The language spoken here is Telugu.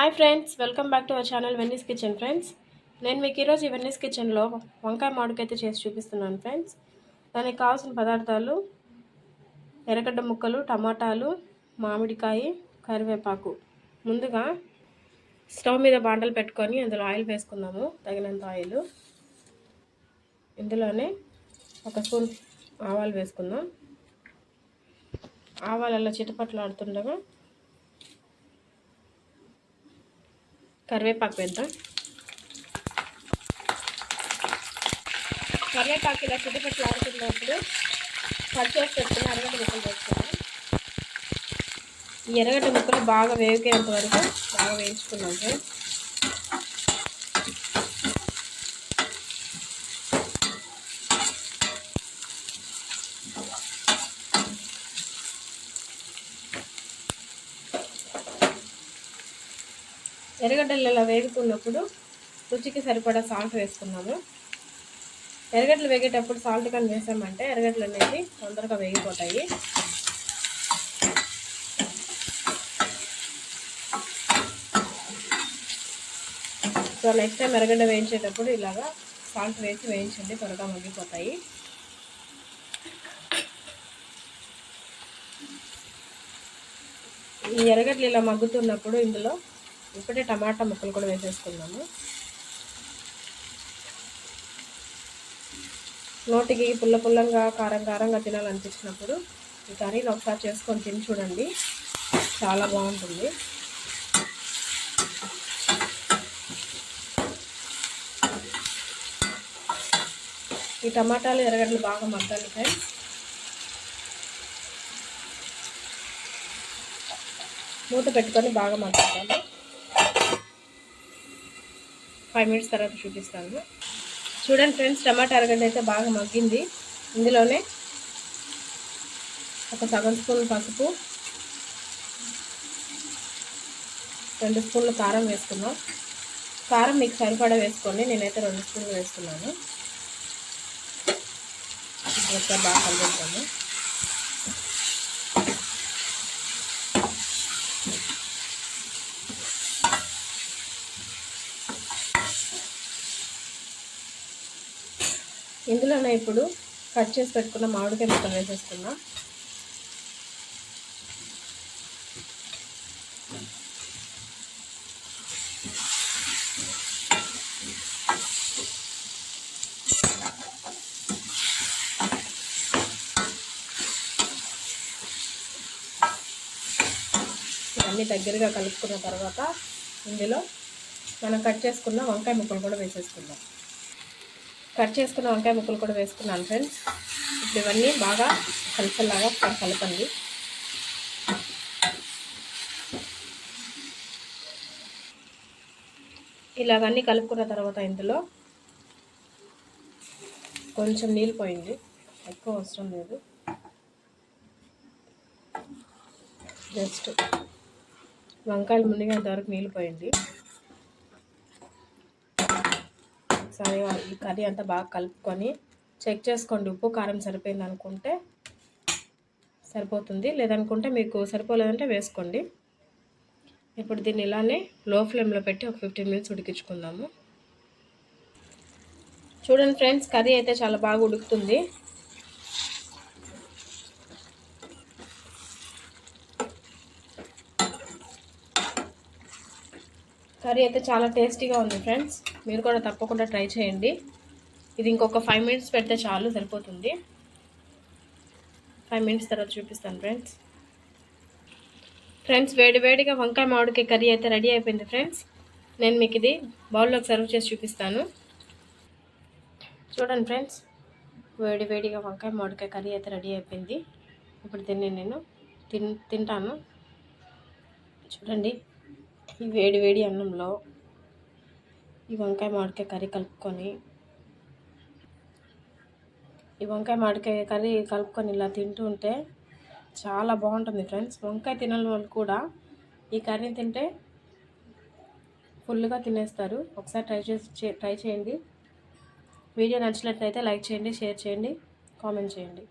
Hi friends, welcome back to our channel వెన్నీస్ kitchen. Friends, నేను మీకు ఈరోజు వెన్నీస్ కిచెన్లో వంకాయ మామిడికాయ చేసి చూపిస్తున్నాను. ఫ్రెండ్స్, దానికి కావాల్సిన పదార్థాలు: ఎర్రగడ్డ ముక్కలు, టమాటాలు, మామిడికాయ, కరివేపాకు. ముందుగా స్టవ్ మీద బాండలు పెట్టుకొని అందులో ఆయిల్ వేసుకుందాము, తగినంత ఆయిల్. ఇందులోనే ఒక స్పూన్ ఆవాలు వేసుకుందాం. ఆవాలలో చిటపట్లు ఆడుతుండగా కరివేపాకు వేద్దాం. కరివేపాకు ఇలా చిటపట్లు ఆడుతున్నప్పుడు కట్ చేసి పెట్టుకుని ఎర్రగడ్డ ముక్కలు వేసుకున్నాం. ఈ ఎర్రగడ్డ ముక్కలు బాగా వేగేంత వరకు బాగా వేయించుకున్నాం. ఫ్రెండ్స్, ఎర్రగడ్డలు ఇలా వేగుతున్నప్పుడు రుచికి సరిపడా సాల్ట్ వేసుకున్నాము. ఎర్రగడ్డలు వేగేటప్పుడు సాల్ట్ కానీ వేసామంటే ఎర్రగడ్డలు అనేది తొందరగా వేగిపోతాయి. సో నెక్స్ట్ టైం ఎర్రగడ్డ వేయించేటప్పుడు ఇలాగా సాల్ట్ వేసి వేయించండి, త్వరగా మగ్గిపోతాయి. ఈ ఎర్రగడ్డలు ఇలా మగ్గుతున్నప్పుడు ఇందులో ఇప్పుడే టమాటా ముక్కలు కూడా వేసేసుకుందాము. నోటికి పుల్ల పుల్లంగా కారంగా తినాలనిపించినప్పుడు ఈ కర్రీని ఒకసారి చేసుకొని తిని చూడండి, చాలా బాగుంటుంది. ఈ టమాటాలు ఎర్రగడ్డలు బాగా మగ్గాలి. ఫ్రెండ్స్, మూత పెట్టుకొని బాగా మగ్గాలి. 5 minutes తర్వాత చూపిస్తాను. చూడండి ఫ్రెండ్స్, టమాటా ఎర్రగడ్డ అయితే బాగా మగ్గింది. ఇందులోనే ఒక సగం స్పూన్ పసుపు, 2 స్పూన్లు కారం వేసుకున్నాం. కారం మీకు సరిపడా వేసుకోండి, నేనైతే 2 స్పూన్లు వేసుకున్నాను. ఒకసారి బాగా కలుపుతాము. ఇందులోనే ఇప్పుడు కట్ చేసి పెట్టుకున్న మామిడికాయ ముక్కలు వేసేసుకున్నాం. ఇవన్నీ దగ్గరగా కలుపుకున్న తర్వాత ఇందులో మనం కట్ చేసుకున్న వంకాయ ముక్కలు కూడా వేసేసుకుందాం. కట్ చేసుకున్న వంకాయ ముక్కలు కూడా వేసుకున్నాను. ఫ్రెండ్స్, ఇప్పుడు ఇవన్నీ బాగా కలిసేలాగా కలపండి. ఇలాగన్నీ కలుపుకున్న తర్వాత ఇందులో కొంచెం నీళ్ళు పోయింది, ఎక్కువ అవసరం లేదు. జస్ట్ వంకాయలు మునిగేంత వరకు నీళ్ళు పోయింది. ఒకసారి ఈ కర్రీ అంతా బాగా కలుపుకొని చెక్ చేసుకోండి, ఉప్పు కారం సరిపోయింది అనుకుంటే సరిపోతుంది, లేదనుకుంటే మీకు సరిపోలేదంటే వేసుకోండి. ఇప్పుడు దీన్ని ఇలానే లో ఫ్లేమ్లో పెట్టి ఒక 15 minutes ఉడికించుకుందాము. చూడండి ఫ్రెండ్స్, కర్రీ అయితే చాలా బాగా ఉడుకుతుంది. కర్రీ అయితే చాలా టేస్టీగా ఉంది. ఫ్రెండ్స్, మీరు కూడా తప్పకుండా ట్రై చేయండి. ఇది ఇంకొక 5 minutes పెడితే చాలు, సరిపోతుంది. 5 minutes తర్వాత చూపిస్తాను. ఫ్రెండ్స్, వేడివేడిగా వంకాయ మామిడికాయ కర్రీ అయితే రెడీ అయిపోయింది. ఫ్రెండ్స్, నేను మీకు ఇది బౌల్లోకి సర్వ్ చేసి చూపిస్తాను. చూడండి ఫ్రెండ్స్, వేడివేడిగా వంకాయ మామిడికాయ కర్రీ అయితే రెడీ అయిపోయింది. ఇప్పుడు దీన్ని నేను తింటాను. చూడండి, ఈ వేడి అన్నంలో ఈ వంకాయ మామిడికాయ కర్రీ కలుపుకొని ఇలా తింటూ ఉంటే చాలా బాగుంటుంది. ఫ్రెండ్స్, వంకాయ తినని వాళ్ళు కూడా ఈ కర్రీ తింటే ఫుల్గా తినేస్తారు. ఒకసారి ట్రై చేయండి. వీడియో నచ్చినట్లయితే లైక్ చేయండి, షేర్ చేయండి, కామెంట్ చేయండి.